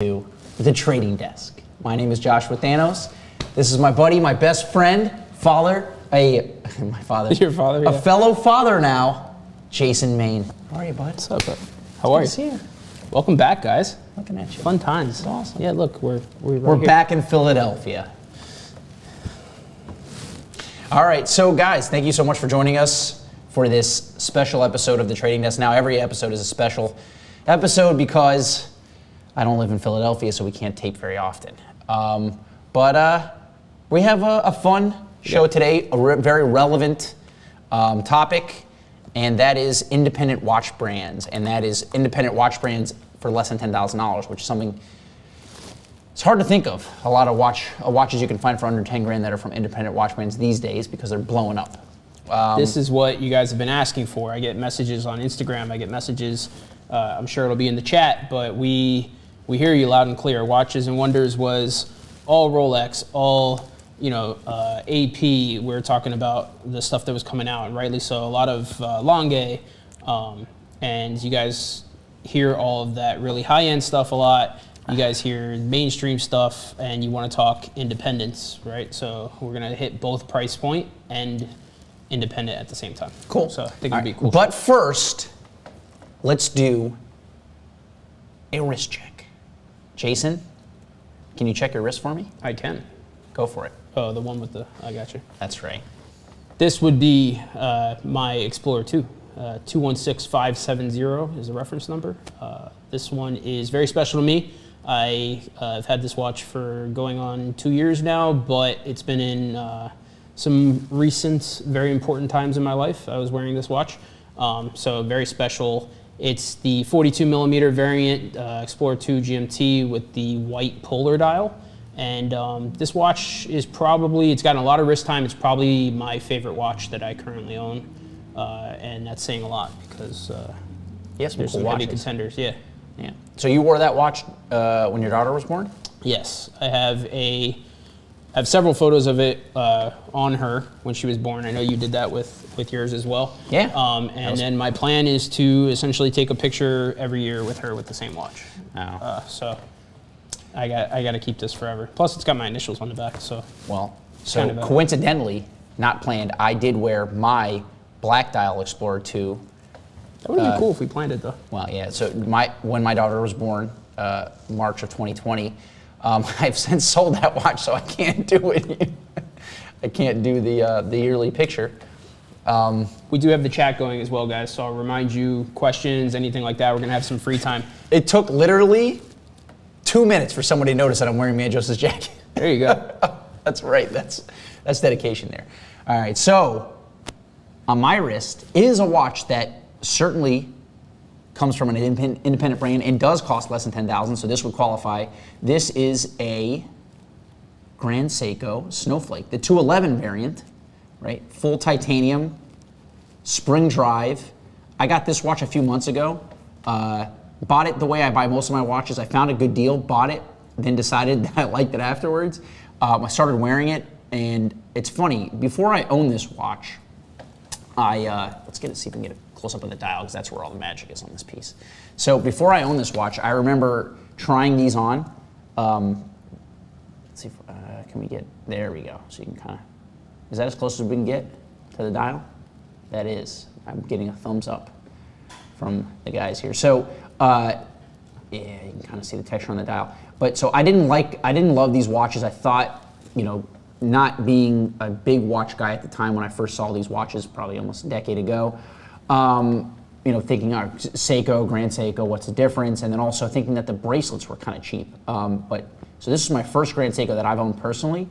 to the trading desk. My name is Joshua Thanos. This is my buddy, my best friend, my father, Your father, yeah. a fellow father now, Jason Main. How are you, bud? What's up, bud? How are you? Good to see you. Welcome back, guys. Looking at you. Fun times. It's awesome. Yeah, look, we're back in Philadelphia. All right, so guys, thank you so much for joining us for this special episode of the Trading Desk. Now, every episode is a special episode because I don't live in Philadelphia, so we can't tape very often. But we have a fun show today, a very relevant topic, and that is independent watch brands. And that is independent watch brands for less than $10,000, which is something it's hard to think of. A lot of watches you can find for under 10 grand that are from independent watch brands these days because they're blowing up. This is what you guys have been asking for. I get messages on Instagram. I get messages. I'm sure it'll be in the chat, but we hear you loud and clear. Watches and Wonders was all Rolex, all AP. We're talking about the stuff that was coming out, and rightly so. A lot of Lange, and you guys hear all of that really high-end stuff a lot. You guys hear mainstream stuff, and you want to talk independence, right? So we're gonna hit both price point and independent at the same time. Cool. So I think it'd be cool. But first, let's do a wrist check. Jason, can you check your wrist for me? I can. Go for it. Oh, the one with the, I got you. That's right. This would be my Explorer 2. 216570 is the reference number. This one is very special to me. I've had this watch for going on 2 years now, but it's been in some recent, very important times in my life. I was wearing this watch, so very special. It's the 42 millimeter variant Explorer 2 GMT with the white polar dial. And this watch is probably, it's gotten a lot of wrist time. It's probably my favorite watch that I currently own. And that's saying a lot because Yes, there's some heavy contenders. Yeah. Yeah. So you wore that watch when your daughter was born? Yes, I have several photos of it on her when she was born. I know you did that with yours as well. Yeah. And then my plan is to essentially take a picture every year with her with the same watch. Oh. So I got to keep this forever. Plus, it's got my initials on the back. So Coincidentally, not planned, I did wear my black dial Explorer 2. That would have been cool if we planned it though. Well, yeah. So when my daughter was born, March of 2020, I've since sold that watch, so I can't do it. I can't do the yearly picture. We do have the chat going as well, guys. So I'll remind you questions, anything like that. We're gonna have some free time. It took literally 2 minutes for somebody to notice that I'm wearing Manjos's jacket. There you go. That's right. That's dedication there. All right. So on my wrist is a watch that certainly comes from an independent brand and does cost less than $10,000, so this would qualify. This is a Grand Seiko Snowflake, the 211 variant, right? Full titanium, spring drive. I got this watch a few months ago. Bought it the way I buy most of my watches. I found a good deal, bought it, then decided that I liked it afterwards. I started wearing it, and it's funny. Before I owned this watch, let's see if we can get a close up of the dial because that's where all the magic is on this piece. So before I owned this watch, I remember trying these on. Let's see if, can we get, there we go. So you can kind of, is that as close as we can get to the dial? That is. I'm getting a thumbs up from the guys here. So yeah, you can kind of see the texture on the dial. But so I didn't love these watches. I thought, not being a big watch guy at the time when I first saw these watches, probably almost a decade ago, thinking, Seiko, Grand Seiko, what's the difference? And then also thinking that the bracelets were kind of cheap. So this is my first Grand Seiko that I've owned personally.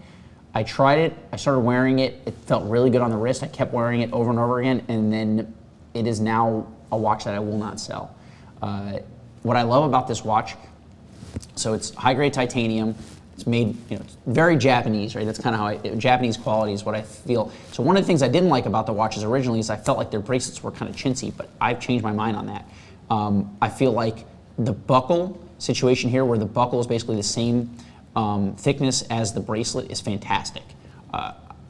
I tried it, I started wearing it, it felt really good on the wrist, I kept wearing it over and over again, and then it is now a watch that I will not sell. What I love about this watch, so it's high-grade titanium. It's made, it's very Japanese, right? That's kind of how Japanese quality is what I feel. So one of the things I didn't like about the watches originally is I felt like their bracelets were kind of chintzy, but I've changed my mind on that. I feel like the buckle situation here, where the buckle is basically the same thickness as the bracelet, is fantastic.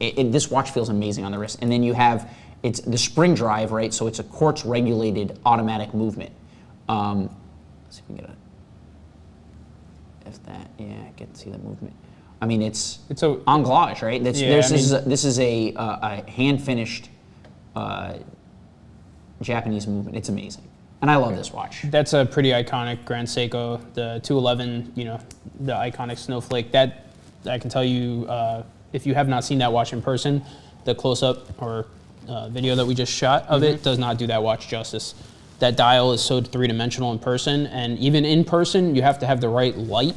This watch feels amazing on the wrist. And then you have, it's the spring drive, right? So it's a quartz regulated automatic movement. Let's see if we can get if that, yeah, I get to see the movement. I mean, it's a anglage, right? This is a hand finished Japanese movement. It's amazing, and I love this watch. That's a pretty iconic Grand Seiko, the 211. You know, the iconic snowflake. That I can tell you, if you have not seen that watch in person, the close-up or video that we just shot of it does not do that watch justice. That dial is so three-dimensional in person, and even in person, you have to have the right light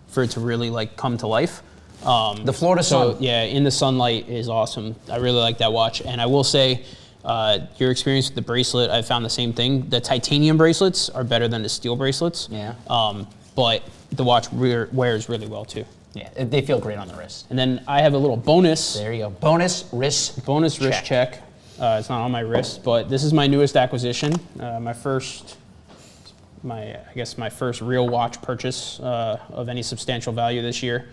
for it to really like come to life. The Florida sun. Yeah, in the sunlight is awesome. I really like that watch, and I will say, your experience with the bracelet, I found the same thing. The titanium bracelets are better than the steel bracelets. Yeah. But the watch wears really well too. Yeah, they feel great on the wrist. And then I have a little bonus. There you go. Bonus wrist check. It's not on my wrist, but this is my newest acquisition. My first real watch purchase of any substantial value this year.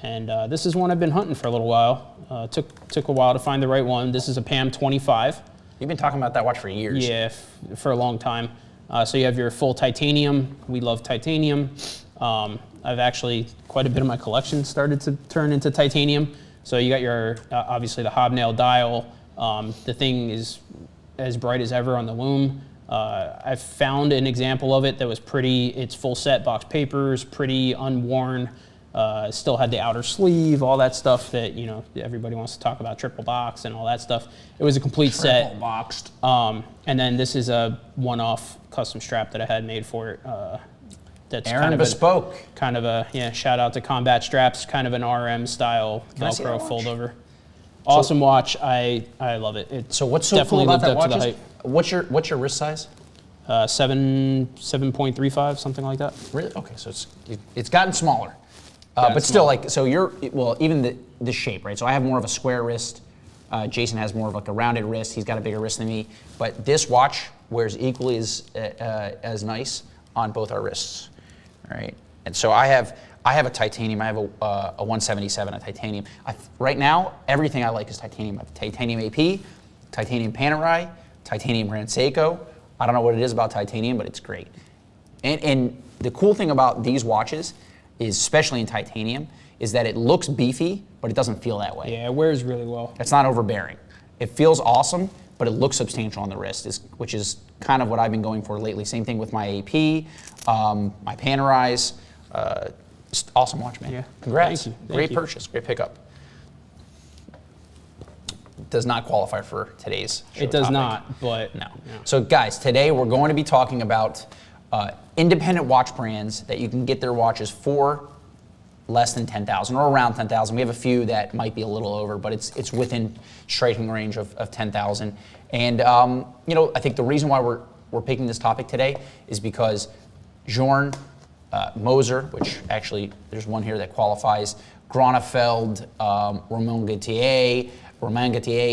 And this is one I've been hunting for a little while. Took a while to find the right one. This is a PAM 25. You've been talking about that watch for years. Yeah, for a long time. So you have your full titanium. We love titanium. I've actually, quite a bit of my collection started to turn into titanium. So you got your, obviously the hobnail dial. The thing is as bright as ever on the loom. I found an example of it that was pretty, it's full set box papers, pretty unworn. Still had the outer sleeve, all that stuff that, you know, everybody wants to talk about, triple box and all that stuff. It was a complete set. Triple boxed. And then this is a one-off custom strap that I had made for it. That's Aaron kind of bespoke. Shout out to Combat Straps, kind of an RM style Velcro watch? foldover. Awesome watch. I love it. So what's so cool about that watch is, hype. what's your wrist size? 7.35, something like that. Really? Okay, so it's gotten smaller. But still, smaller. like, so even the shape, right? So I have more of a square wrist. Jason has more of like a rounded wrist. He's got a bigger wrist than me. But this watch wears equally as nice on both our wrists, all right? And so I have a titanium. I have a 177, a titanium. Right now, everything I like is titanium. I have titanium AP, titanium Panerai, titanium Grand Seiko. I don't know what it is about titanium, but it's great. And the cool thing about these watches is, especially in titanium, is that it looks beefy, but it doesn't feel that way. Yeah, it wears really well. It's not overbearing. It feels awesome, but it looks substantial on the wrist, which is kind of what I've been going for lately. Same thing with my AP, my Panerais. Just awesome watch, man. Yeah. Congrats. Thank you. Great purchase, great pickup. Does not qualify for today's show It does topic. not, but No. So guys, today we're going to be talking about independent watch brands that you can get their watches for less than 10,000 or around 10,000. We have a few that might be a little over, but it's within striking range of 10,000. And you know, I think the reason why we're picking this topic today is because Journe, Moser, which actually there's one here that qualifies, Gronefeld, Romain Gaultier.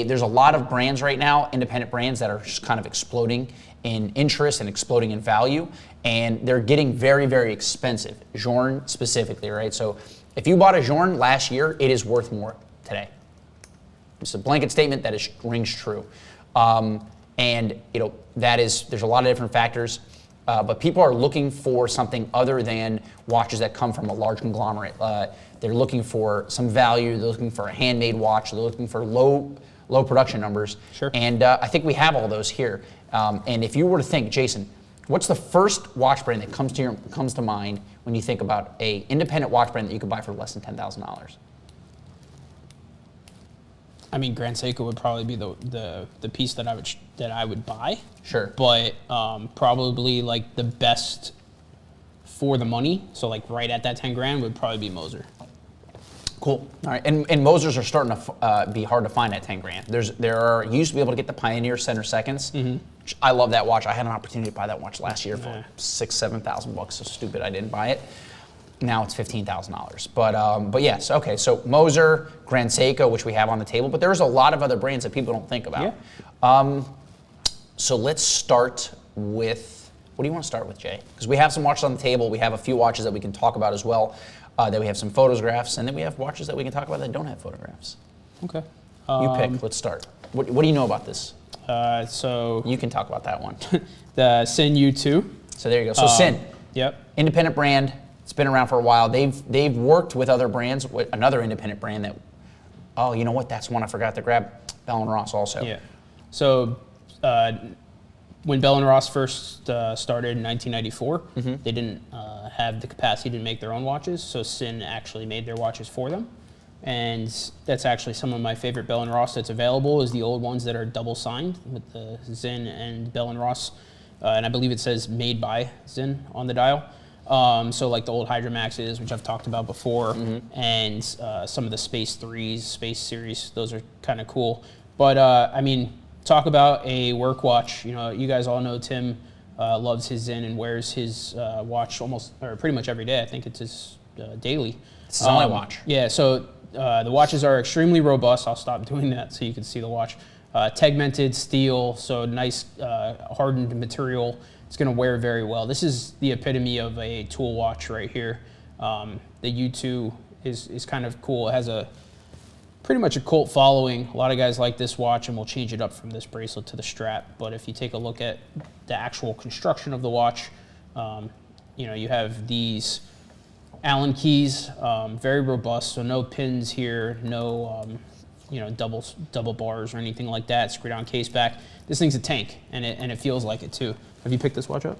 There's a lot of brands right now, independent brands that are just kind of exploding in interest and exploding in value, and they're getting very, very expensive. Journe specifically, right? So if you bought a Journe last year, it is worth more today. It's a blanket statement that rings true. And you know, there's a lot of different factors, but people are looking for something other than watches that come from a large conglomerate. They're looking for some value. They're looking for a handmade watch. They're looking for low production numbers. Sure. And I think we have all those here. And if you were to think, Jason, what's the first watch brand that comes to mind when you think about a independent watch brand that you could buy for less than $10,000? I mean, Grand Seiko would probably be the piece that I would buy. Sure. But probably like the best for the money, so like right at that 10 grand would probably be Moser. Cool. All right, and Mosers are starting to be hard to find at 10 grand. You used to be able to get the Pioneer Center Seconds. Which I love that watch. I had an opportunity to buy that watch last year for $6,000-7,000. So stupid I didn't buy it. Now it's $15,000. But yes, okay. So Moser, Grand Seiko, which we have on the table, but there's a lot of other brands that people don't think about. Yeah. So let's start with, what do you want to start with, Jay? Because we have some watches on the table. We have a few watches that we can talk about as well. Then we have some photographs, and then we have watches that we can talk about that don't have photographs. Okay. You pick. Let's start. What do you know about this? So You can talk about that one. the Sin U2. So there you go. So Sin, Yep. independent brand. It's been around for a while. They've worked with other brands, with another independent brand that, oh, you know what? That's one I forgot to grab. Bell & Ross also. Yeah. So when Bell & Ross first started in 1994, they didn't have the capacity to make their own watches, so Sin actually made their watches for them. And that's actually some of my favorite Bell & Ross that's available is the old ones that are double signed with the Zinn and Bell & Ross. And I believe it says made by Zinn on the dial. So like the old Hydromaxes, which I've talked about before, and some of the Space 3s, Space Series, those are kind of cool. But I mean, talk about a work watch. You know, you guys all know Tim loves his Zinn and wears his watch almost, or pretty much every day. I think it's his daily. It's his only watch. Yeah, so the watches are extremely robust. I'll stop doing that so you can see the watch. Tegmented steel, so nice hardened material. It's going to wear very well. This is the epitome of a tool watch right here. The U2 is kind of cool. It has pretty much a cult following. A lot of guys like this watch, and we'll change it up from this bracelet to the strap. But if you take a look at the actual construction of the watch, you know, you have these Allen keys, very robust, so no pins here, no you know, double bars or anything like that. Screw down case back. This thing's a tank, and it feels like it too. Have you picked this watch up?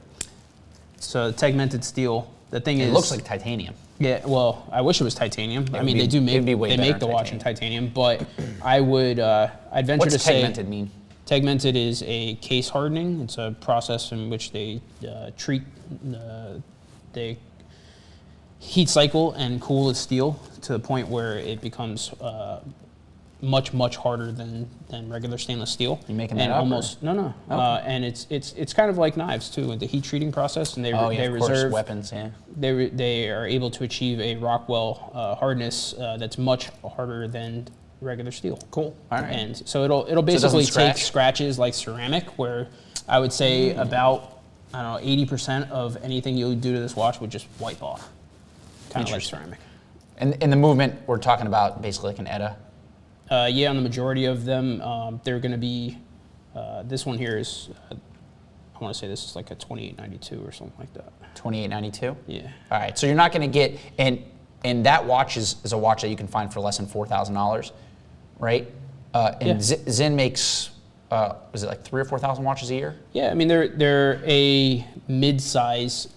So tegmented steel. The thing It looks like titanium. Yeah, well, I wish it was titanium. I mean, it'd be way they better make the in watch in titanium, but I would I'd venture What's to say tegmented mean? Tegmented is a case hardening. It's a process in which they treat they heat cycle and cool the steel to the point where it becomes much harder than regular stainless steel. You making and that up? Almost no. Okay. And it's kind of like knives too, with the heat treating process, and they of course, reserve weapons. Yeah. they are able to achieve a Rockwell hardness that's much harder than regular steel. Cool. All right. And so it'll basically take scratch? scratches like ceramic, where I would say about, I don't know, 80% of anything you do to this watch would just wipe off. Kind of like ceramic. And in the movement, we're talking about basically like an ETA. Yeah, on the majority of them, they're going to be, this one here is, I want to say this is like a 2892 or something like that. 2892? Yeah. All right, so you're not going to get, and that watch is a watch that you can find for less than $4,000, right? And Yeah. Zinn makes, is it like 3,000 or 4,000 watches a year? Yeah, I mean, they're a mid-size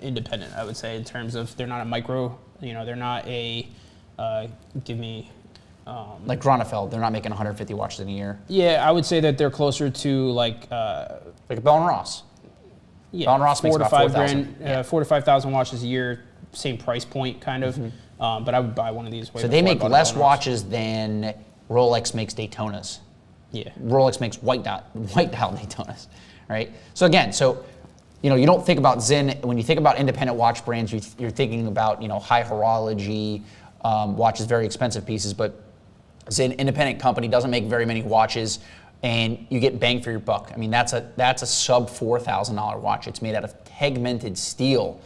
independent, I would say, in terms of they're not a micro, you know, they're not a, Like Gronefeld, they're not making 150 watches in a year. Yeah, I would say that they're closer to like Like a Bell & Ross. yeah, Bell & Ross makes about 4,000. $4,000 to 5,000 watches a year, same price point kind of. But I would buy one of these. So they make less watches than Rolex makes Daytonas. Yeah. Rolex makes white dial Daytonas, right? So again, you know, you don't think about Zinn when you think about independent watch brands. You're thinking about, you know, high horology watches, very expensive pieces. But Zinn, independent company, doesn't make very many watches, and you get bang for your buck. I mean, that's a sub $4,000 watch. It's made out of tegmented steel,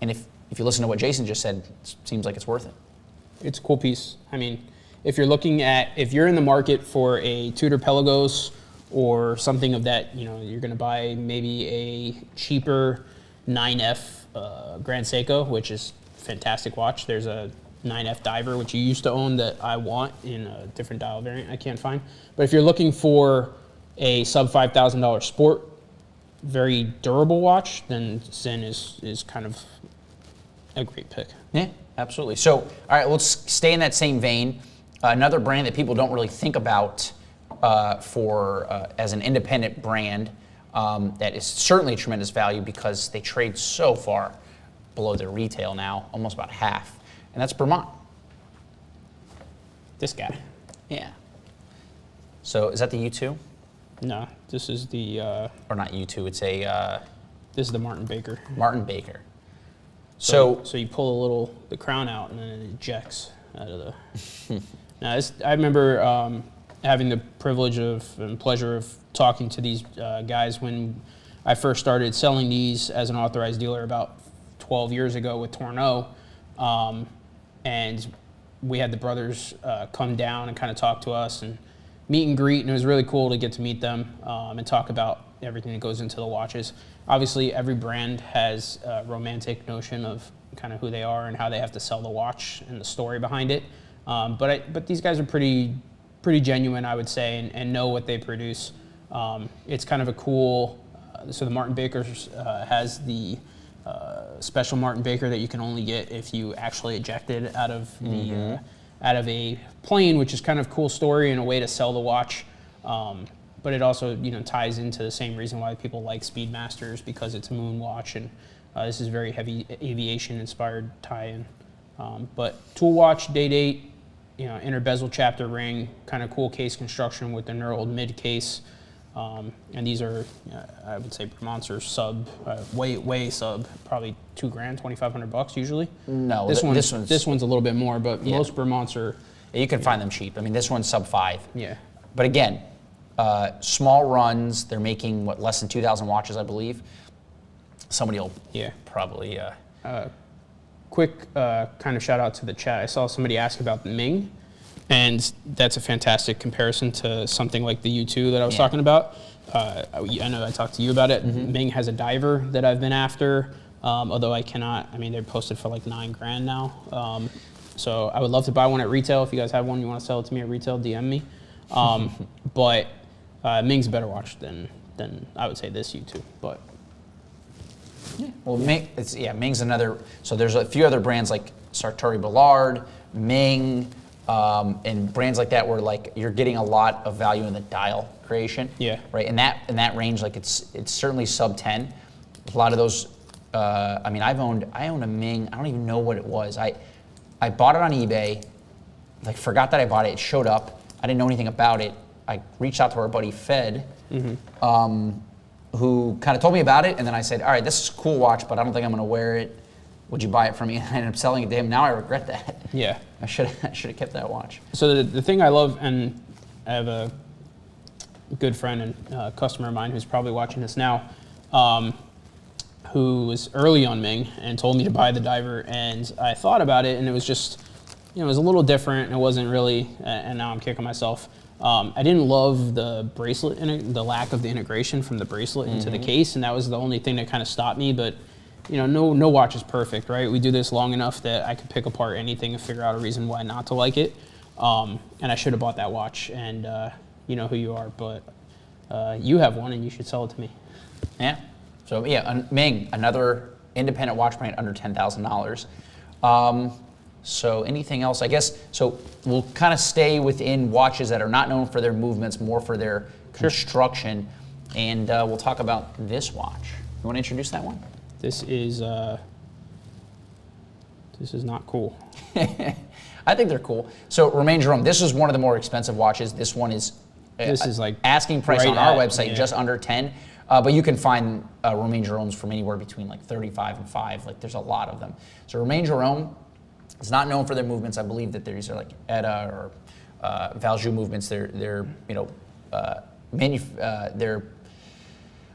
and if you listen to what Jason just said, it seems like it's worth it. It's a cool piece. I mean, if you're in the market for a Tudor Pelagos or something of that, you know, you're going to buy maybe a cheaper 9F Grand Seiko, which is a fantastic watch. There's a 9F Diver, which you used to own, that I want in a different dial variant I can't find. But if you're looking for a sub $5,000 sport, very durable watch, then Zinn is kind of a great pick. Yeah, absolutely. So, all right, let's stay in that same vein. Another brand that people don't really think about as an independent brand that is certainly a tremendous value because they trade so far below their retail now, almost about half, and that's Vermont. This guy. Yeah. So is that the U2? No, this is the Or not U2, it's a this is the Martin Baker. Martin Baker. So you pull the crown out and then it ejects out of the. Now I remember having the privilege and pleasure of talking to these guys when I first started selling these as an authorized dealer about 12 years ago with Tourneau, and we had the brothers come down and kind of talk to us and meet and greet, and it was really cool to get to meet them and talk about everything that goes into the watches. Obviously, every brand has a romantic notion of kind of who they are and how they have to sell the watch and the story behind it. But these guys are pretty genuine, I would say, and know what they produce. It's kind of a cool. So the Martin Baker has the special Martin Baker that you can only get if you actually ejected out of the out of a plane, which is kind of a cool story and a way to sell the watch. But it also, ties into the same reason why people like Speedmasters, because it's a moon watch, and this is very heavy aviation-inspired tie-in. But tool watch, day date, inner bezel chapter ring, kind of cool case construction with the knurled mid case. And these are, I would say, Bremonts sub, way sub, probably $2,000, $2,500 usually. No, this one's a little bit more, but most Bremonts are. You can find them cheap. I mean, this one's sub 5. Yeah. But again, small runs. They're making less than 2,000 watches, I believe. Somebody will probably. Quick kind of shout out to the chat. I saw somebody ask about the Ming. And that's a fantastic comparison to something like the U2 that I was talking about. I know I talked to you about it. Ming has a diver that I've been after, although I cannot. I mean, they're posted for like $9,000 now. So I would love to buy one at retail. If you guys have one, you want to sell it to me at retail, DM me. But Ming's a better watch than I would say this U2. But well, Ming's another. So there's a few other brands like Sartori Ballard, Ming. And brands like that where like you're getting a lot of value in the dial creation. Yeah. Right. In that range, like it's certainly sub 10. A lot of those. I mean, I owned a Ming. I don't even know what it was. I bought it on eBay. Like forgot that I bought it. It showed up. I didn't know anything about it. I reached out to our buddy Fed, who kind of told me about it, and then I said, all right, this is a cool watch, but I don't think I'm going to wear it. Would you buy it from me? And I ended up selling it to him. Now I regret that. Yeah. I should have kept that watch. So the thing I love, and I have a good friend and customer of mine who's probably watching this now, who was early on Ming and told me to buy the diver, and I thought about it, and it was just, it was a little different, and it wasn't really, and now I'm kicking myself. I didn't love the bracelet, the lack of the integration from the bracelet into the case, and that was the only thing that kind of stopped me, but no watch is perfect, right? We do this long enough that I could pick apart anything and figure out a reason why not to like it. And I should have bought that watch, and you know who you are, but you have one and you should sell it to me. Yeah. So Ming, another independent watch brand under $10,000. So anything else? I guess, so we'll kind of stay within watches that are not known for their movements, more for their construction. And we'll talk about this watch. You want to introduce that one? This is not cool. I think they're cool. So Romain Jerome, this is one of the more expensive watches. This one is like asking price on our website, yeah. just under 10. But you can find Romain Jerome's from anywhere between like 35 and 5. Like there's a lot of them. So Romain Jerome is not known for their movements. I believe that these are like ETA or Valjoux movements. They're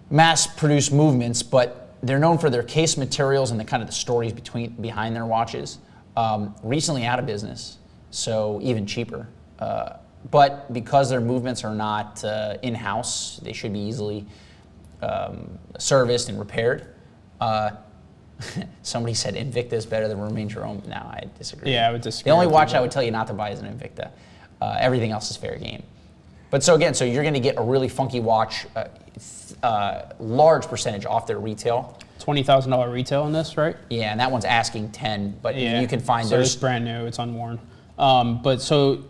mass-produced movements, but they're known for their case materials and the kind of the stories behind their watches. Recently out of business, so even cheaper. But because their movements are not in-house, they should be easily serviced and repaired. Somebody said Invicta is better than Romain Jerome. No, I disagree. Yeah, I would disagree. The only watch I would tell you not to buy is an Invicta. Everything else is fair game. But so again, so you're going to get a really funky watch, large percentage off their retail. $20,000 retail on this, right? Yeah, and that one's asking 10, but you can find so it's brand new, it's unworn. But so,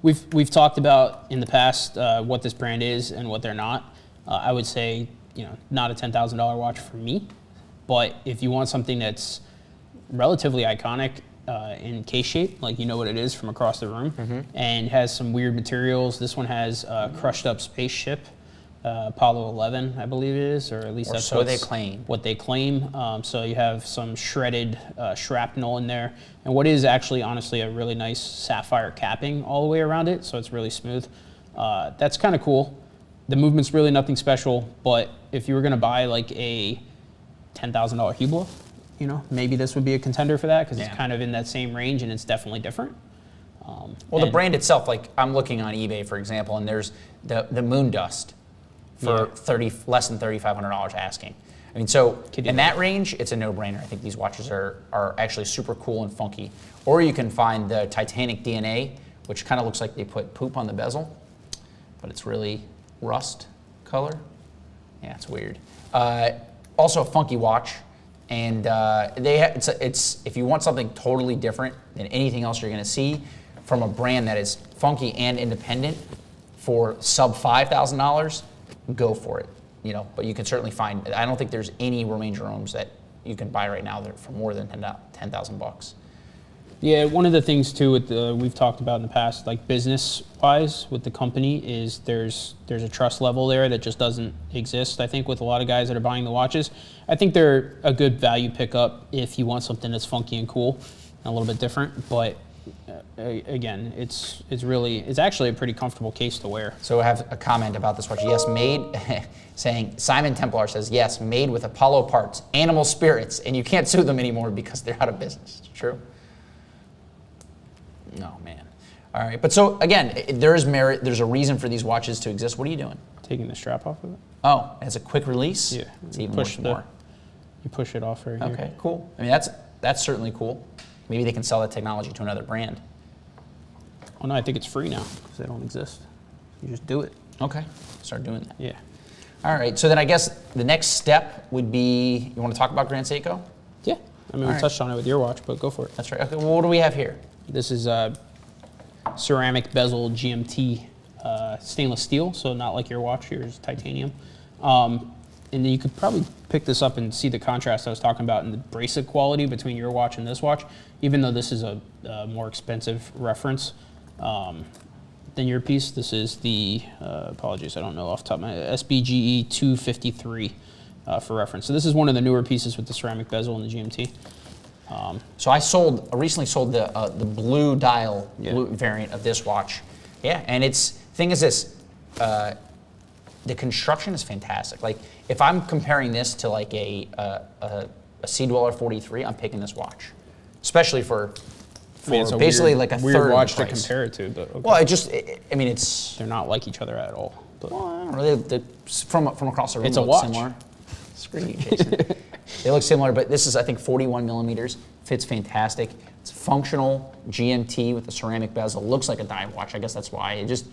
we've talked about in the past what this brand is and what they're not. I would say, not a $10,000 watch for me, but if you want something that's relatively iconic in case shape, like you know what it is from across the room, and has some weird materials. This one has crushed up spaceship, Apollo 11, I believe it is, or at least that's so they claim. What they claim. So you have some shredded shrapnel in there, and what is actually, honestly, a really nice sapphire capping all the way around it, so it's really smooth. That's kind of cool. The movement's really nothing special, but if you were going to buy like a $10,000 Hublot, maybe this would be a contender for that because it's kind of in that same range and it's definitely different. The brand itself, like I'm looking on eBay, for example, and there's the Moon Dust for less than $3,500 asking. I mean, so Could in do that range, it's a no-brainer. I think these watches are actually super cool and funky. Or you can find the Titanic DNA, which kind of looks like they put poop on the bezel, but it's really rust color. Yeah, it's weird. Also a funky watch, and it's if you want something totally different than anything else you're going to see from a brand that is funky and independent for sub $5,000, go for it. You know, but you can certainly find. I don't think there's any Romain Jeromes that you can buy right now that are for more than $10,000. Yeah, one of the things too with we've talked about in the past, like business-wise with the company, is there's a trust level there that just doesn't exist. I think with a lot of guys that are buying the watches, I think they're a good value pickup if you want something that's funky and cool, and a little bit different. But again, it's actually a pretty comfortable case to wear. So I have a comment about this watch. Yes, made, saying Simon Templar says yes, made with Apollo parts, animal spirits, and you can't sue them anymore because they're out of business. It's true. Oh, man. All right. But so, again, there is merit. There's a reason for these watches to exist. What are you doing? Taking the strap off of it. Oh, it's a quick release? Yeah. It's even more. You push it off right here. Okay, cool. I mean, that's certainly cool. Maybe they can sell that technology to another brand. Oh, no, I think it's free now because they don't exist. You just do it. Okay. Start doing that. Yeah. All right. So then I guess the next step would be, you want to talk about Grand Seiko? Yeah. I mean, we touched on it with your watch, but go for it. That's right. Okay, well, what do we have here? This is ceramic bezel GMT stainless steel, so not like your watch. Yours is titanium. And then you could probably pick this up and see the contrast I was talking about in the bracelet quality between your watch and this watch, even though this is a more expensive reference than your piece. This is the, apologies, I don't know off the top of my head, SBGE 253 for reference. So this is one of the newer pieces with the ceramic bezel and the GMT. So I recently sold the blue dial, blue variant of this watch. Yeah, and thing is this, the construction is fantastic. Like, if I'm comparing this to like a Sea Dweller 43, I'm picking this watch, especially for it's a basically weird, like a weird third watch of the to price. compare it to. But okay. Well, I mean, it's they're not like each other at all. But well, I don't know, from across the room, it's a look watch. similar. Screw you, Jason. They look similar, but this is, I think, 41 millimeters. Fits fantastic. It's functional GMT with the ceramic bezel. Looks like a dive watch. I guess that's why. It just,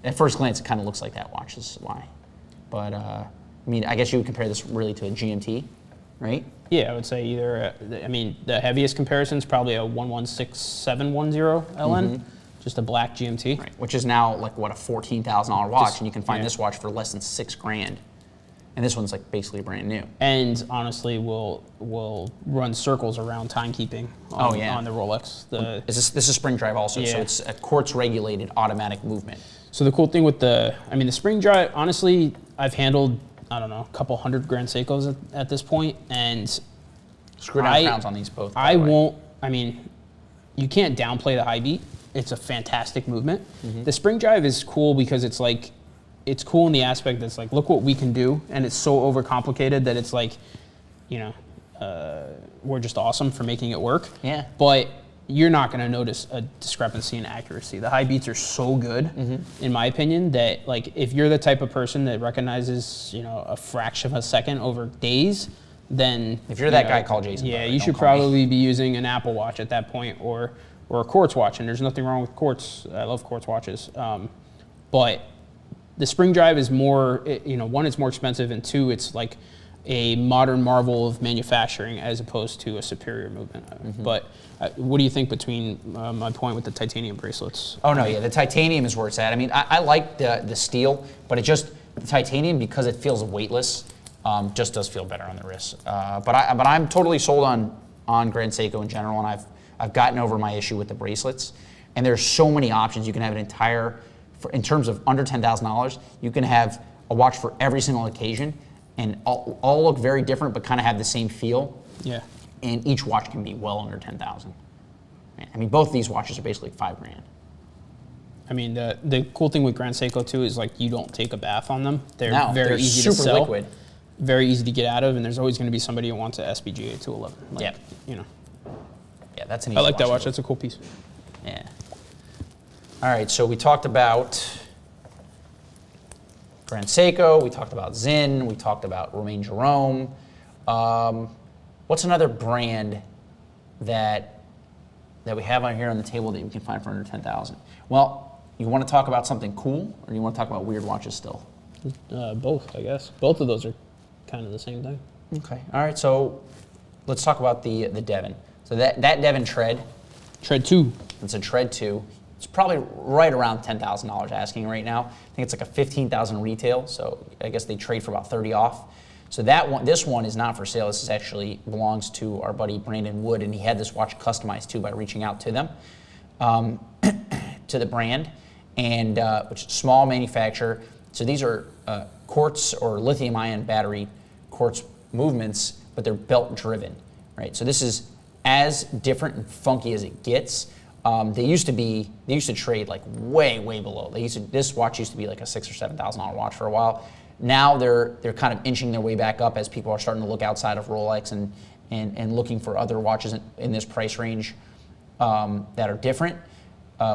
at first glance, it kind of looks like that watch. This is why. But I mean, I guess you would compare this really to a GMT, right? Yeah, I would say either. I mean, the heaviest comparison is probably a 116710 LN, just a black GMT. Right. Which is now like what, a $14,000 watch, and you can find yeah. this watch for less than $6,000. And this one's like basically brand new. And honestly, we'll run circles around timekeeping on the Rolex. This is spring drive also, so it's a quartz regulated automatic movement. So the cool thing with the spring drive, honestly, I've handled, I don't know, a couple hundred Grand Seikos at this point, and screw down crowns on these both. You can't downplay the high beat. It's a fantastic movement. The spring drive is cool because it's like, it's cool in the aspect that's like, look what we can do, and it's so overcomplicated that it's like, we're just awesome for making it work. Yeah. But you're not going to notice a discrepancy in accuracy. The high beats are so good, in my opinion, that like if you're the type of person that recognizes, a fraction of a second over days, then if you're that guy, call Jason. Yeah, you should probably be using an Apple Watch at that point, or a quartz watch. And there's nothing wrong with quartz. I love quartz watches, but the spring drive is more, one, it's more expensive, and two, it's like a modern marvel of manufacturing as opposed to a superior movement. But what do you think between my point with the titanium bracelets? Oh no, yeah, the titanium is where it's at. I mean, I like the steel, but the titanium, because it feels weightless, just does feel better on the wrist. But I'm totally sold on Grand Seiko in general, and I've gotten over my issue with the bracelets. And there's so many options. You can have an entire, in terms of under $10,000, you can have a watch for every single occasion, and all look very different, but kind of have the same feel. Yeah. And each watch can be well under 10,000. I mean, both of these watches are basically $5,000. I mean, the cool thing with Grand Seiko too is like you don't take a bath on them. They're they're easy to super sell, liquid. very easy to get out of, and there's always going to be somebody who wants a SBGA 211. Yeah. Yeah, that's an easy I like that watch. to That's a cool piece. Yeah. All right, so we talked about Grand Seiko, we talked about Zinn, we talked about Romain Jerome. What's another brand that we have on here on the table that we can find for under 10,000? Well, you want to talk about something cool, or you want to talk about weird watches still? Both, I guess. Both of those are kind of the same thing. Okay. All right. So let's talk about the Devon. So that Devon Tread. Tread 2. It's a Tread 2. It's probably right around $10,000 asking right now. I think it's like a $15,000 retail. So I guess they trade for about 30 off. So this one is not for sale. This is actually belongs to our buddy Brandon Wood, and he had this watch customized too by reaching out to them, to the brand, and which is small manufacturer. So these are quartz or lithium-ion battery quartz movements, but they're belt driven, right? So this is as different and funky as it gets. They used to trade like way below. This watch used to be like a $6,000 or $7,000 watch for a while. Now they're kind of inching their way back up as people are starting to look outside of Rolex and looking for other watches in this price range that are different,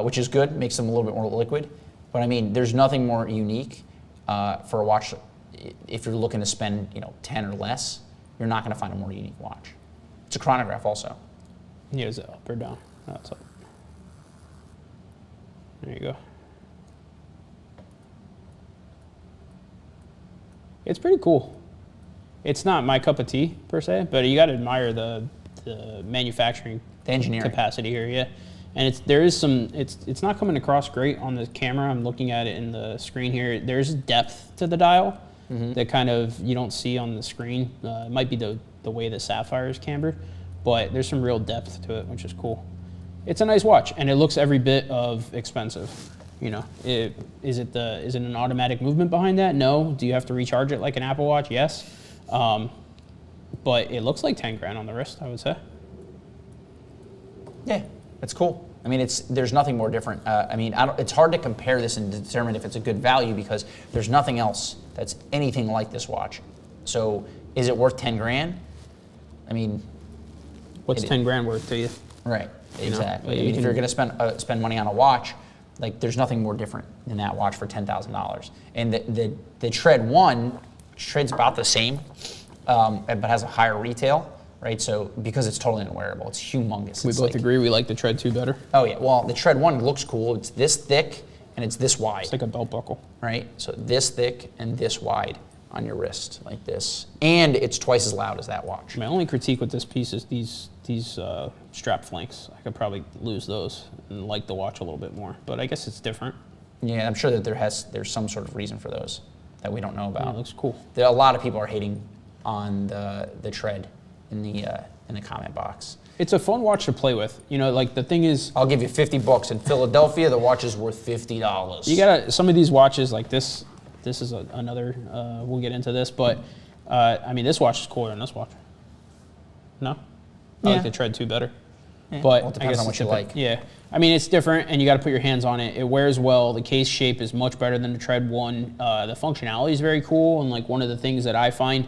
which is good, makes them a little bit more liquid. But I mean, there's nothing more unique for a watch. If you're looking to spend 10 or less, you're not going to find a more unique watch. It's a chronograph also. Yeah, is it up or down? That's up. There you go. It's pretty cool. It's not my cup of tea per se, but you got to admire the manufacturing, the engineering capacity here. Yeah, and it's not coming across great on the camera. I'm looking at it in the screen here. There's depth to the dial that kind of you don't see on the screen. It might be the way the sapphire is cambered, but there's some real depth to it, which is cool. It's a nice watch, and it looks every bit of expensive. Is it an automatic movement behind that? No. Do you have to recharge it like an Apple Watch? Yes. But it looks like 10 grand on the wrist, I would say. Yeah, it's cool. I mean, there's nothing more different. It's hard to compare this and determine if it's a good value because there's nothing else that's anything like this watch. So, is it worth 10 grand? I mean, what's 10 grand worth to you? Right. Exactly. If you're going to spend money on a watch, like there's nothing more different than that watch for $10,000. And the Tread 1 trades about the same, but has a higher retail, right? So because it's totally unwearable, it's humongous. We both agree we like the Tread 2 better. Oh yeah. Well, the Tread 1 looks cool. It's this thick and it's this wide. It's like a belt buckle, right? So this thick and this wide on your wrist, like this, and it's twice as loud as that watch. My only critique with this piece is these strap flanks. I could probably lose those and like the watch a little bit more, but I guess it's different. Yeah, I'm sure that there's some sort of reason for those that we don't know about. Yeah, it looks cool. A lot of people are hating on the Tread in the comment box. It's a fun watch to play with. Like the thing is, I'll give you $50 in Philadelphia. The watch is worth $50. You gotta some of these watches like this. This is another. We'll get into this, but this watch is cooler than this watch. No, I like the Tread 2 better. Yeah. But Well, it depends on what you like. Yeah, it's different, and you got to put your hands on it. It wears well. The case shape is much better than the Tread 1. The functionality is very cool, and like one of the things that I find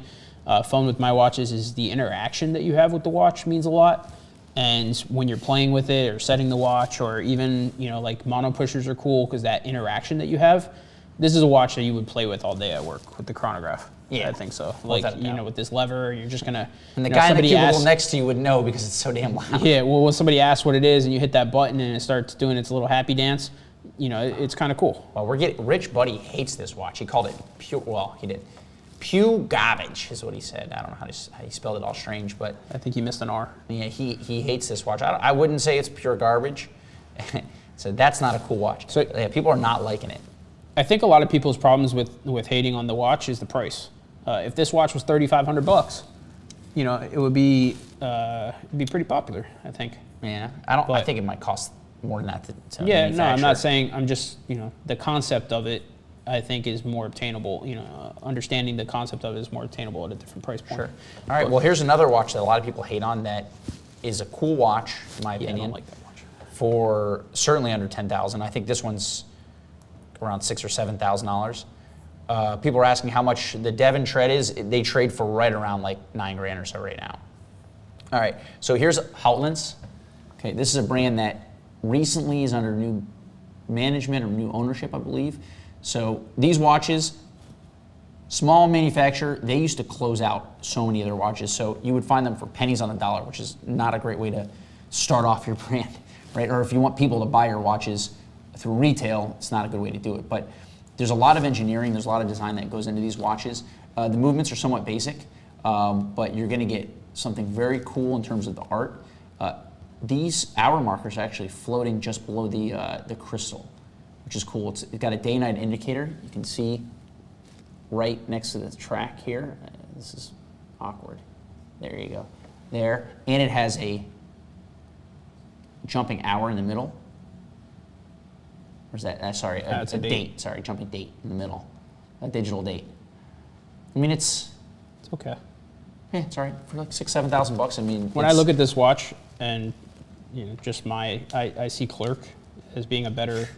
fun with my watches is the interaction that you have with the watch means a lot. And when you're playing with it or setting the watch, or even like mono pushers are cool because that interaction that you have. This is a watch that you would play with all day at work with the chronograph. Yeah, I think so. Like with this lever, you're just gonna. And the guy in the cubicle next to you would know because it's so damn loud. Yeah, well, when somebody asks what it is and you hit that button and it starts doing its little happy dance, it's kind of cool. Well, Rich Buddy hates this watch. He called it pure. Well, he did. Pew garbage is what he said. I don't know how he spelled it all strange, but I think he missed an R. Yeah, he hates this watch. I wouldn't say it's pure garbage. So that's not a cool watch. So yeah, people are not liking it. I think a lot of people's problems with hating on the watch is the price. If this watch was $3,500, it would be pretty popular. I think. Yeah, I think it might cost more than that to yeah, no, I'm not saying. I'm just the concept of it. I think is more obtainable. Understanding the concept of it is more obtainable at a different price point. Sure. All right. Well, here's another watch that a lot of people hate on that is a cool watch, in my opinion. I don't like that watch. For certainly under $10,000. I think this one's around $6,000 or $7,000. People are asking how much the Devon Tread is. They trade for right around like $9 grand or so right now. All right, so here's Houtlands. Okay, this is a brand that recently is under new management or new ownership, I believe. So these watches, Small manufacturer, they used to close out so many of their watches, so you would find them for pennies on the dollar, which is not a great way to start off your brand, right? Or if you want people to buy your watches through retail, it's not a good way to do it. But there's a lot of engineering, there's a lot of design that goes into these watches. The movements are somewhat basic, but you're gonna get something very cool in terms of the art. These hour markers are actually floating just below the crystal, which is cool. It's got a day-night indicator. You can see right next to the track here. This is awkward. There you go. There. And it has a jumping hour in the middle. Or is that, sorry, That's a date. Sorry, jumping date in the middle. A digital date. I mean, it's okay. Yeah, it's all right. For like $6,000, $7,000. I mean, When I look at this watch and, you know, just I see Clerk as being a better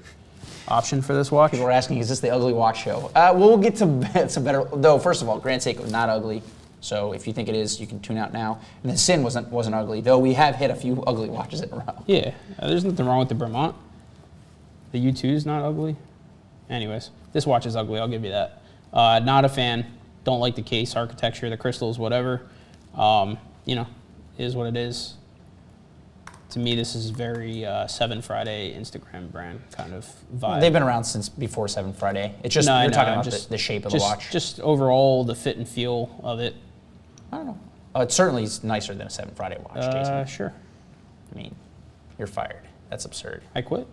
option for this watch. people are asking, is this the ugly watch show? We'll get to some better. Though, first of all, Grand Seiko is not ugly. So if you think it is, you can tune out now. And the Sin wasn't ugly, though we have hit a few ugly watches in a row. Yeah, there's nothing wrong with the Bremont. The U2 is not ugly. Anyways, this watch is ugly, I'll give you that. Not a fan. Don't like the case architecture, the crystals, whatever. You know, is what it is. To me, this is very 7 Friday Instagram brand kind of vibe. They've been around since before 7 Friday. It's just, No, you're I talking know, about the shape of the watch. Just overall, the fit and feel of it. I don't know. It certainly is nicer than a 7 Friday watch, Jason. Sure. I mean, you're fired. That's absurd. I quit.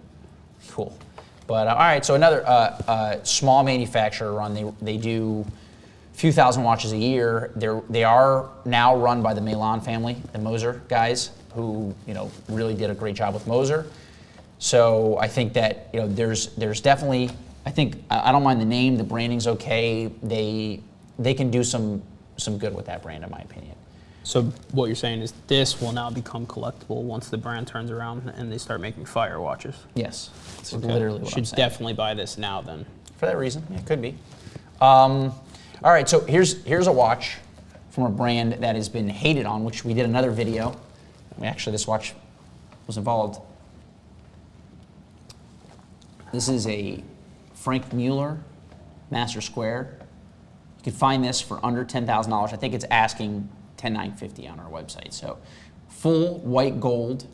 Cool. But all right, so another small manufacturer run. They do a few thousand watches a year. They are now run by the Milan family, the Moser guys, who really did a great job with Moser. So I think that there's definitely, I think I don't mind the name. The branding's okay. They can do some good with that brand, in my opinion. So what you're saying is this will now become collectible once the brand turns around and they start making fire watches. Yes, it's Okay. literally what I'm Should saying. definitely buy this now then. For that reason, yeah, it could be. All right, so here's a watch from a brand that has been hated on, which we did another video. Actually, this watch was involved. This is a Franck Muller Master Square. You can find this for under $10,000. I think it's asking $10,950 on our website. So full white gold,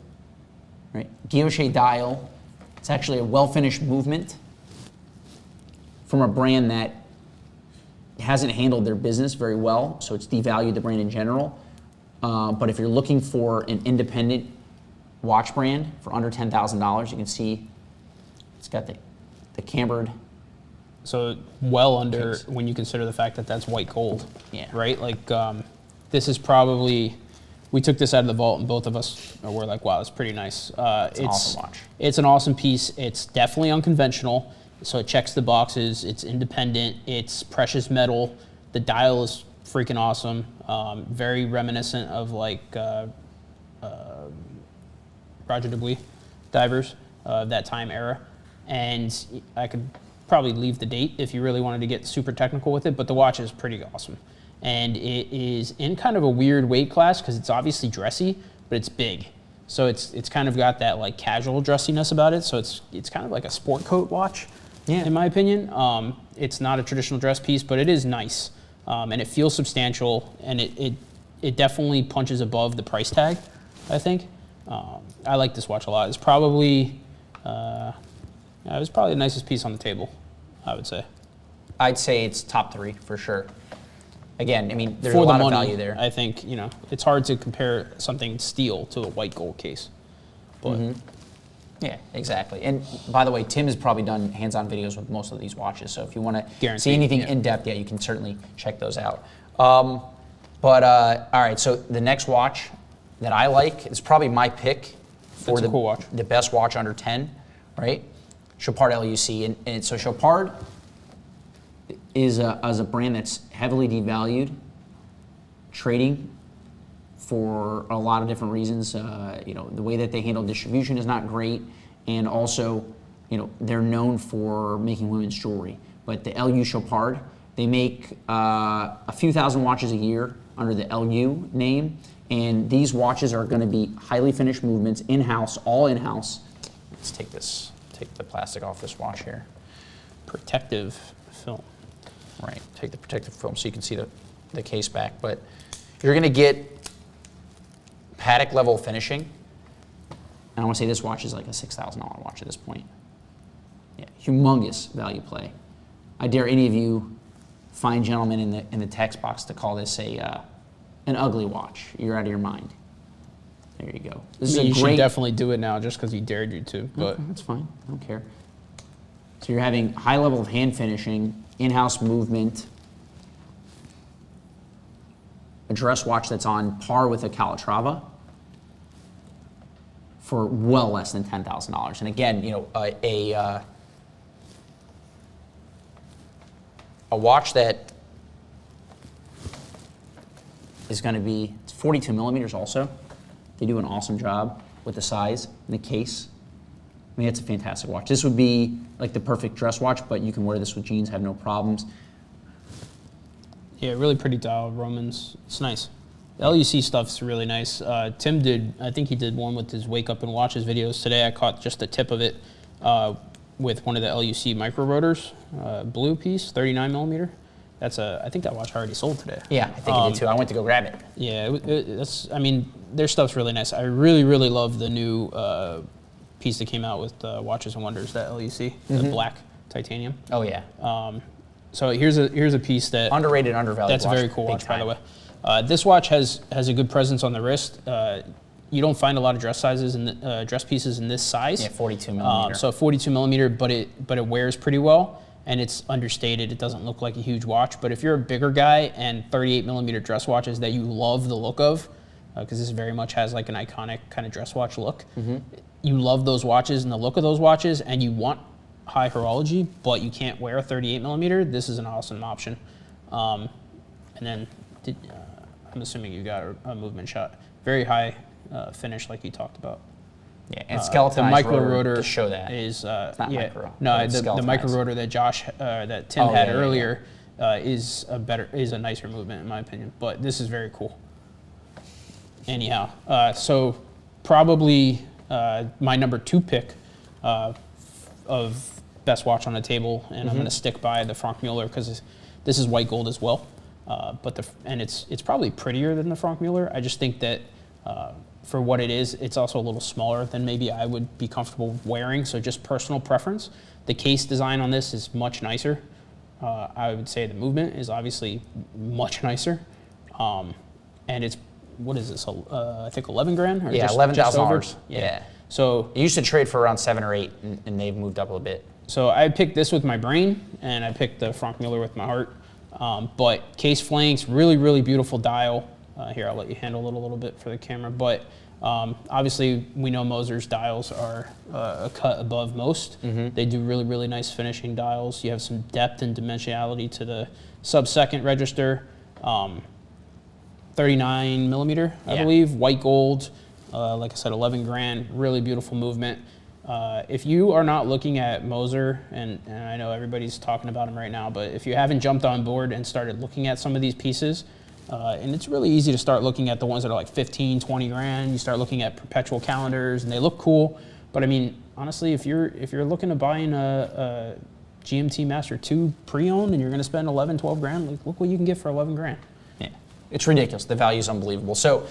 right? Guilloche dial. It's actually a well-finished movement from a brand that hasn't handled their business very well, so it's devalued the brand in general. But if you're looking for an independent watch brand for under $10,000, you can see it's got the cambered. So well under when you consider the fact that that's white gold. Yeah. Right? Like this is probably, we took this out of the vault and both of us were like, wow, that's pretty nice. It's an awesome watch. It's an awesome piece. It's definitely unconventional. So it checks the boxes. It's independent. It's precious metal. The dial is freaking awesome. Very reminiscent of like Roger Dewey divers of that time era. And I could probably leave the date if you really wanted to get super technical with it, but the watch is pretty awesome. And it is in kind of a weird weight class because it's obviously dressy, but it's big. So it's kind of got that like casual dressiness about it. So it's kind of like a sport coat watch, in my opinion. It's not a traditional dress piece, but it is nice. And it feels substantial, and it definitely punches above the price tag, I think. I like this watch a lot. It's probably it was probably the nicest piece on the table, I would say. I'd say it's top 3 for sure. Again, I mean, there's For a lot the money, of value there. I think, it's hard to compare something steel to a white gold case. But Yeah, exactly. And by the way, Tim has probably done hands-on videos with most of these watches. So if you want to see Guaranteed, anything yeah. in depth, you can certainly check those out. All right, so the next watch that I like is probably my pick for That's a cool watch. the best watch under 10, right? Chopard LUC. And so Chopard is a brand that's heavily devalued, trading for a lot of different reasons. The way that they handle distribution is not great, and also, they're known for making women's jewelry. But the LU Chopard, they make a few thousand watches a year under the LU name, and these watches are going to be highly finished movements, in-house, all in-house. Let's take the plastic off this watch here. protective film. Right, take the protective film so you can see the case back. But you're going to get paddock level finishing. And I want to say this watch is like a $6,000 watch at this point. Yeah, humongous value play. I dare any of you fine gentlemen in the text box to call this an ugly watch. You're out of your mind. There you go. This is a you great. should definitely do it now just because he dared you to. But Okay, that's fine. I don't care. So you're having high level of hand finishing, in-house movement, a dress watch that's on par with a Calatrava for well less than $10,000. And again, you know, a watch that is going to be 42 millimeters also. They do an awesome job with the size and the case. I mean, it's a fantastic watch. This would be like the perfect dress watch, but you can wear this with jeans, have no problems. yeah, really pretty dial, Romans. It's nice. The LUC stuff's really nice. Tim I think he did one with his Wake Up and Watches videos today. I caught just the tip of it with one of the LUC micro rotors, blue piece, 39 millimeter. I think that watch already sold today. Yeah, I think it did too. I went to go grab it. Yeah, I mean, their stuff's really nice. I really, really love the new piece that came out with Watches and Wonders, that LUC, the black titanium. Oh yeah. So here's a piece that Underrated, undervalued that's watch. a very cool Big watch, by the time. way. This watch has a good presence on the wrist. You don't find a lot of dress sizes and dress pieces in this size. Yeah, 42 millimeter. So 42 millimeter, but it wears pretty well, and it's understated. It doesn't look like a huge watch. But if you're a bigger guy and 38 millimeter dress watches that you love the look of, because this very much has like an iconic kind of dress watch look, you love those watches and the look of those watches, and you want high horology, but you can't wear a 38 millimeter, this is an awesome option. And then I'm assuming you got a movement shot. Very high finish, like you talked about. Yeah, and skeletonized the micro rotor to show that. is It's not micro. No, It's the micro skeletonized. rotor that Tim had yeah, earlier is a nicer movement in my opinion. But this is very cool. Anyhow, so probably my number 2 pick of best watch on the table, and I'm going to stick by the Franck Muller because this is white gold as well. And it's probably prettier than the Franck Muller. I just think that for what it is, it's also a little smaller than maybe I would be comfortable wearing. So just personal preference. The case design on this is much nicer. I would say the movement is obviously much nicer. And it's, what is this? I think 11 grand. Or Yeah, just $11,000. over? Yeah. So It used to trade for around 7 or 8, and they've moved up a bit. So I picked this with my brain, and I picked the Franck Muller with my heart. But case flanks, really, really beautiful dial. Here, I'll let you handle it a little bit for the camera. But obviously, we know Moser's dials are a cut above most. They do really, really nice finishing dials. You have some depth and dimensionality to the sub-second register. 39 millimeter, I believe, white gold. Like I said, 11 grand, really beautiful movement. If you are not looking at Moser, and I know everybody's talking about him right now, but if you haven't jumped on board and started looking at some of these pieces, and it's really easy to start looking at the ones that are like 15, 20 grand. You start looking at perpetual calendars, and they look cool. But I mean, honestly, if you're looking to buying a GMT Master 2 pre-owned and you're going to spend 11, 12 grand, like, look what you can get for 11 grand. Yeah, it's ridiculous. The value is unbelievable. So,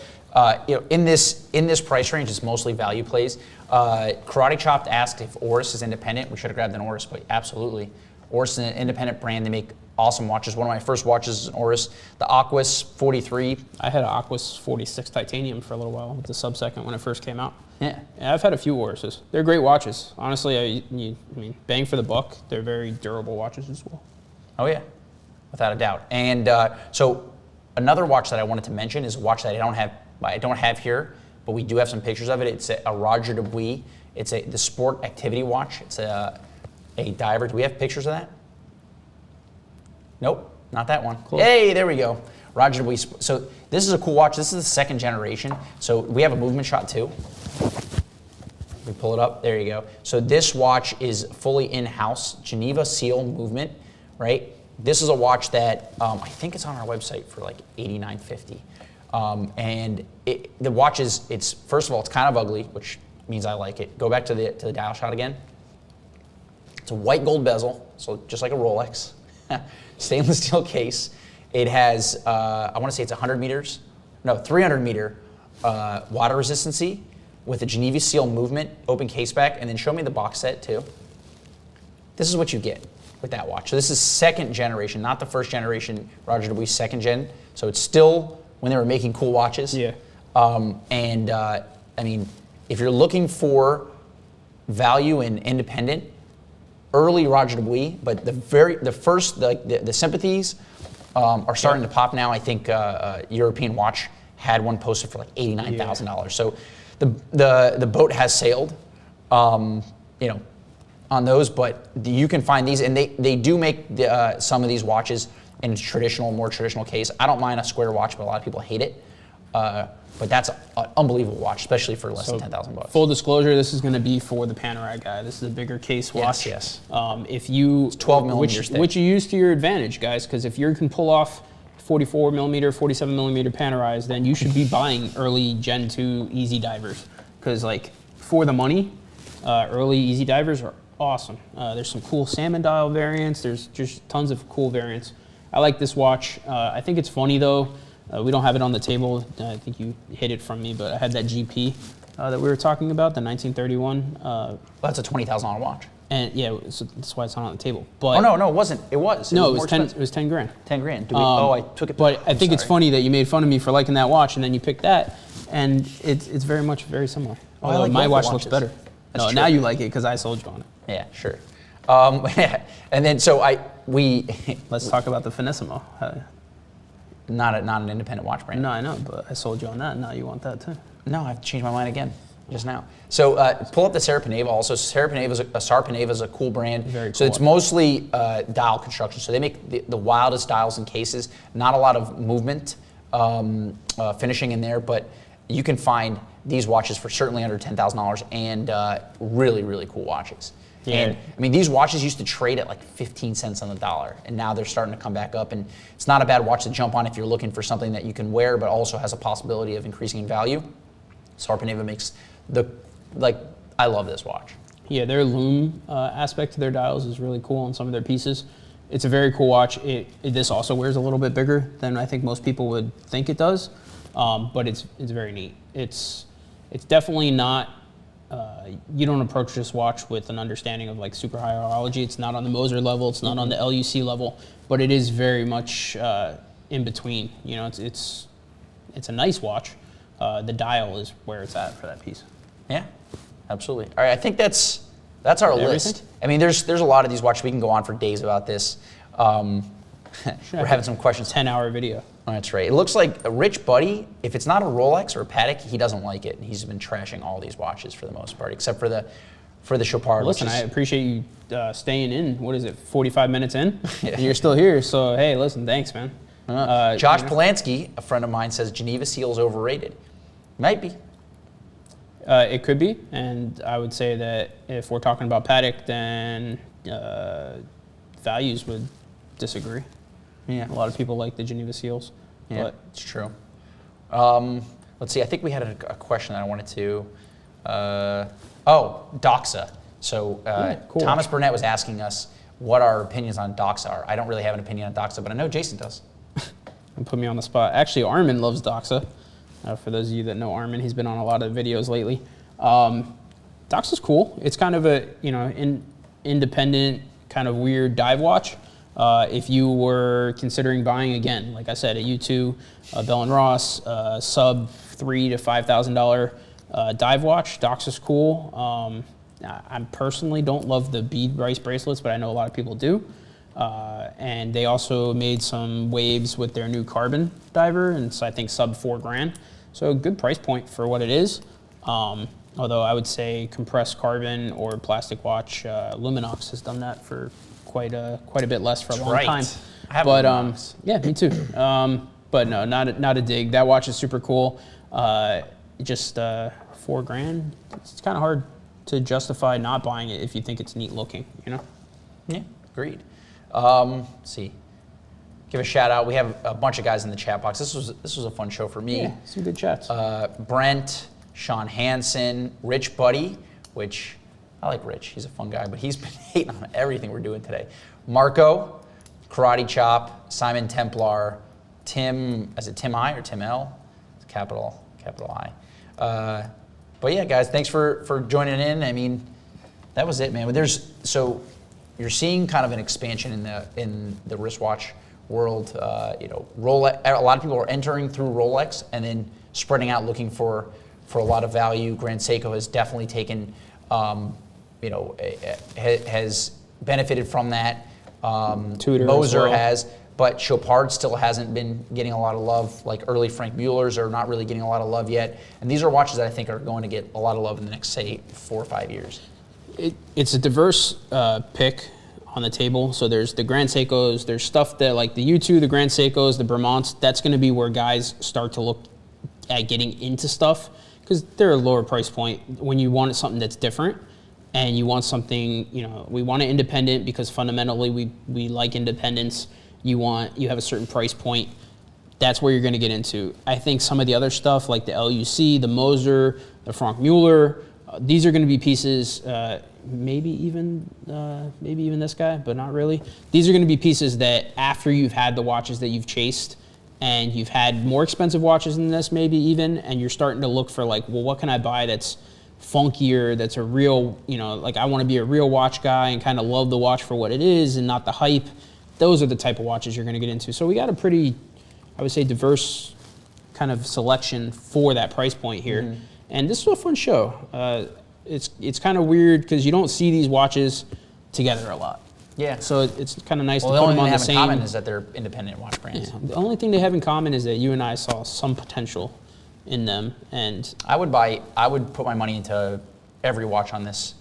in this price range, it's mostly value plays. Karate Chopped asked if Oris is independent. We should have grabbed an Oris, but absolutely. Oris is an independent brand. They make awesome watches. One of my first watches is an Oris, the Aquis 43. I had an Aquis 46 titanium for a little while with the sub-second when it first came out. Yeah. I've had a few Orises. They're great watches. Honestly, I mean, bang for the buck. They're very durable watches as well. Oh yeah, without a doubt. And so another watch that I wanted to mention is a watch that I don't have here, but we do have some pictures of it. It's a Roger Dewey. It's the sport activity watch. It's a diver. Do we have pictures of that? Nope, not that one. Cool. Hey, there we go. Roger Dewey. So this is a cool watch. This is the second generation. So we have a movement shot too. We pull it up. There you go. So this watch is fully in-house, Geneva seal movement, right? This is a watch that I think it's on our website for like $89.50. And the watch it's first of all, it's kind of ugly, which means I like it. Go back to the dial shot again. It's a white gold bezel, so just like a Rolex. stainless steel case. It has, I want to say it's 300 meter water resistancy with a Geneva seal movement, open case back, and then show me the box set too. This is what you get with that watch. So this is second generation, not the first generation, Roger Dewey, second gen. So it's still when they were making cool watches. Yeah. I mean, if you're looking for value in independent, early Roger Dewey, but the sympathies are starting to pop now. I think European Watch had one posted for like $89,000. So the boat has sailed, on those, but you can find these, and they do make some of these watches in more traditional case. I don't mind a square watch, but a lot of people hate it. But that's an unbelievable watch, especially for less than $10,000. Full disclosure, this is going to be for the Panerai guy. This is a bigger case watch. Yes. If you it's 12 millimeters thick. Which you use to your advantage, guys, because if you can pull off 44 millimeter, 47 millimeter Panerais, then you should be buying early Gen 2 easy divers, because like for the money, early easy divers are awesome. There's some cool salmon dial variants. There's just tons of cool variants. I like this watch. I think it's funny though. We don't have it on the table. I think you hid it from me, but I had that GP that we were talking about, the 1931. That's a $20,000 watch. And yeah, so that's why it's not on the table. But no, it wasn't. It was. No, it was 10 grand. 10 grand. I took it. But I think it's funny that you made fun of me for liking that watch, and then you picked that, and it's very similar. Although like my both watch watches. looks better. That's No, true. Now you like it because I sold you on it. Yeah, sure. And then we Let's talk about the Finissimo. not an independent watch brand. No, I know, but I sold you on that, and now you want that too. No, I've changed my mind again just now. So pull up the Sarpaneva also. Sarpaneva is a cool brand. Very cool. So it's mostly dial construction. So they make the wildest dials and cases. Not a lot of movement finishing in there, but you can find these watches for certainly under $10,000 and really, really cool watches. Yeah. And I mean, these watches used to trade at like 15 cents on the dollar, and now they're starting to come back up. And it's not a bad watch to jump on if you're looking for something that you can wear, but also has a possibility of increasing in value. Sarpaneva makes I love this watch. Yeah, their loom aspect to their dials is really cool on some of their pieces. It's a very cool watch. This also wears a little bit bigger than I think most people would think it does, but it's very neat. It's definitely not. You don't approach this watch with an understanding of like super high horology. It's not on the Moser level. It's not on the LUC level, but it is very much in between. You know, it's a nice watch. The dial is where it's at for that piece. Yeah, absolutely. All right, I think that's our list. I mean, there's a lot of these watches. We can go on for days about this. We're having some questions. 10-hour video. Oh, that's right. It looks like a Rich Buddy, if it's not a Rolex or a Patek, he doesn't like it. He's been trashing all these watches for the most part, except for the Chopard. Listen, I appreciate you staying in. What is it, 45 minutes in? And you're still here, so hey, listen, thanks, man. Josh Polanski, a friend of mine, says Geneva Seal's overrated. Might be. It could be, and I would say that if we're talking about Patek, then values would disagree. Yeah. A lot of people like the Geneva Seals. Yeah, But it's true. Let's see. I think we had a question that I wanted to. Doxa. So cool. Thomas Burnett was asking us what our opinions on Doxa are. I don't really have an opinion on Doxa, but I know Jason does. and put me on the spot. Actually, Armin loves Doxa. For those of you that know Armin, he's been on a lot of videos lately. Doxa's cool. It's kind of a independent, kind of weird dive watch. If you were considering buying, again, like I said, a U2, a Bell & Ross, sub $3,000 to $5,000 dive watch, Doxa's cool. I personally don't love the bead rice bracelets, but I know a lot of people do. And they also made some waves with their new carbon diver, and so I think sub $4 grand. So a good price point for what it is. Although I would say compressed carbon or plastic watch, Luminox has done that for quite a bit less for a long time. I have But Luminox. me too. But no, not a dig. That watch is super cool. Just $4 grand. It's kind of hard to justify not buying it if you think it's neat looking. You know? Yeah, agreed. Let's see. Give a shout out. We have a bunch of guys in the chat box. This was a fun show for me. Yeah, some good chats. Brent, Sean Hansen, Rich Buddy, which I like Rich. He's a fun guy, but he's been hating on everything we're doing today. Marco, Karate Chop, Simon Templar, Tim, is it Tim I or Tim L? It's capital I. But yeah, guys, thanks for joining in. I mean, that was it, man. So you're seeing kind of an expansion in the wristwatch world. Rolex. A lot of people are entering through Rolex and then spreading out looking for a lot of value. Grand Seiko has definitely taken, has benefited from that. Tudor Moser as well. has, but Chopard still hasn't been getting a lot of love. Like early Franck Mullers are not really getting a lot of love yet. And these are watches that I think are going to get a lot of love in the next, say, 4 or 5 years. It's a diverse pick on the table. So there's the Grand Seikos, there's stuff that like the U2, the Grand Seikos, the Bremonts, that's going to be where guys start to look at getting into stuff because they're a lower price point when you want something that's different and you want something, we want it independent because fundamentally we like independence. You have a certain price point. That's where you're going to get into. I think some of the other stuff like the LUC, the Moser, the Franck Muller, these are going to be pieces, maybe even this guy, but not really. These are going to be pieces that after you've had the watches that you've chased and you've had more expensive watches than this maybe even, and you're starting to look for like, well, what can I buy that's funkier, that's a real, like I want to be a real watch guy and kind of love the watch for what it is and not the hype. Those are the type of watches you're going to get into. So we got a pretty, I would say, diverse kind of selection for that price point here. Mm-hmm. And this was a fun show. It's kind of weird because you don't see these watches together a lot. Yeah. So it's kind of nice to put them on the same. The only thing they have in common is that they're independent watch brands. Yeah. The only thing they have in common is that you and I saw some potential in them, and I would put my money into every watch on this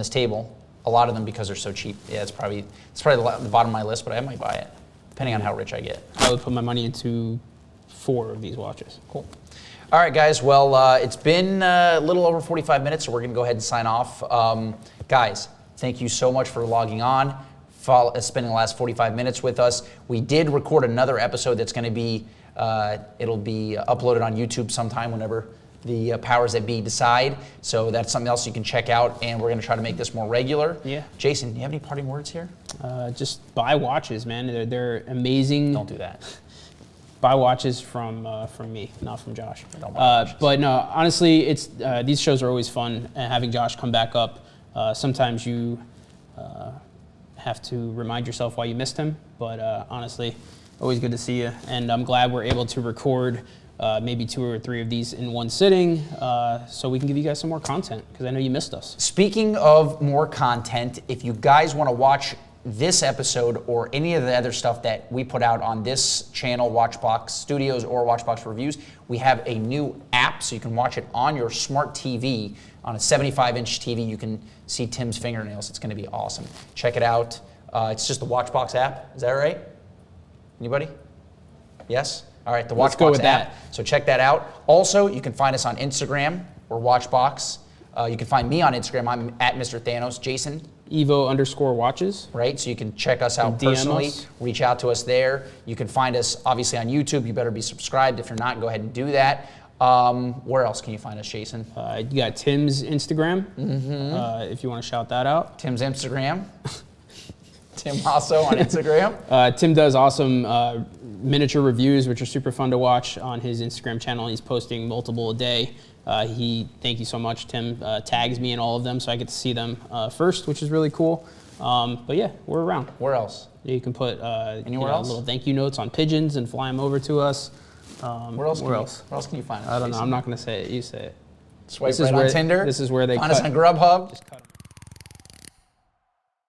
table. A lot of them because they're so cheap. Yeah, it's probably the bottom of my list, but I might buy it depending on how rich I get. I would put my money into 4 of these watches. Cool. All right, guys. Well, it's been a little over 45 minutes, so we're going to go ahead and sign off. Guys, thank you so much for logging on, spending the last 45 minutes with us. We did record another episode that's going to be, it'll be uploaded on YouTube sometime whenever the powers that be decide. So that's something else you can check out, and we're going to try to make this more regular. Yeah. Jason, do you have any parting words here? Just buy watches, man. They're amazing. Don't do that. Buy watches from me, not from Josh. Don't buy watches. But no, honestly, it's these shows are always fun, and having Josh come back up. Sometimes you have to remind yourself why you missed him, but honestly, always good to see you. And I'm glad we're able to record maybe 2 or 3 of these in one sitting, so we can give you guys some more content because I know you missed us. Speaking of more content, if you guys want to watch this episode or any of the other stuff that we put out on this channel, Watchbox Studios or Watchbox Reviews, we have a new app so you can watch it on your smart TV. On a 75-inch TV, you can see Tim's fingernails. It's going to be awesome. Check it out. It's just the Watchbox app. Is that right? Anybody? Yes? All right, the Let's go Watchbox with app. that. So check that out. Also, you can find us on Instagram or Watchbox. You can find me on Instagram. I'm at Mr. Thanos. Jason? Evo_watches. Right, so you can check us out DM personally, us. reach out to us there. You can find us obviously on YouTube. You better be subscribed. If you're not, go ahead and do that. Where else can you find us, Jason? You got Tim's Instagram, if you want to shout that out. Tim's Instagram. Tim also on Instagram. Tim does awesome miniature reviews, which are super fun to watch on his Instagram channel. He's posting multiple a day. Thank you so much, Tim. Tags me in all of them, so I get to see them first, which is really cool. But yeah, we're around. Where else? You can put Anywhere else? little thank you notes on pigeons and fly them over to us. Where else can you find us? I don't know. Jason? I'm not going to say it. You say it. Swipe This is right where- on Tinder. this is where they find us cut- on Grubhub.